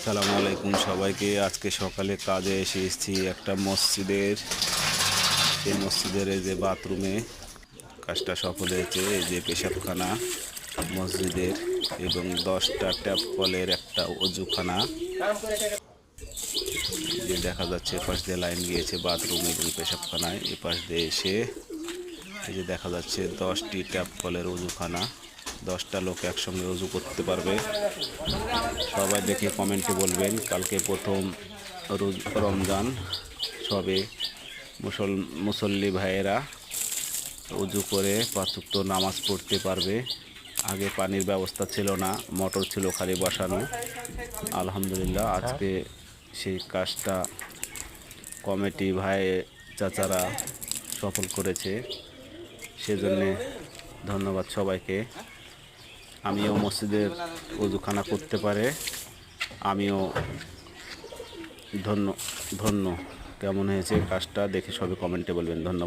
সালামু আলাইকুম সবাইকে। আজকে সকালে কাজে এসেছি একটা মসজিদের। সেই মসজিদের এই যে বাথরুমে কাজটা সফল হয়েছে। এই যে পেশাবখানা মসজিদের এবং 10টা ট্যাপ কলের একটা অজুখানা। যে দেখা যাচ্ছে পাশ দিয়ে লাইন গিয়েছে বাথরুম এবং পেশাবখানায়। এ পাশ দিয়ে এসে এই যে দেখা যাচ্ছে 10টি ট্যাপ কলের অজুখানা। 10টা লোক একসঙ্গে অজু করতে পারবে। সবাই দেখে কমেন্টে বলবেন কালকে প্রথম রমজান, সবে মুসল্লি ভাইয়েরা অজু করে 5 ওয়াক্ত নামাজ পড়তে পারবে। আগে পানির ব্যবস্থা ছিল না, মোটর ছিল খালি বসানো। আলহামদুলিল্লাহ আজকে সেই কাজটা কমিটি ভাই চাচারা সফল করেছে, সেজন্যে ধন্যবাদ সবাইকে। আমিও মসজিদের অজুখানা করতে পারে আমিও ধন্য ধন্য। কেমন হয়েছে কাজটা দেখে সবাই কমেন্টে বলবেন। ধন্যবাদ।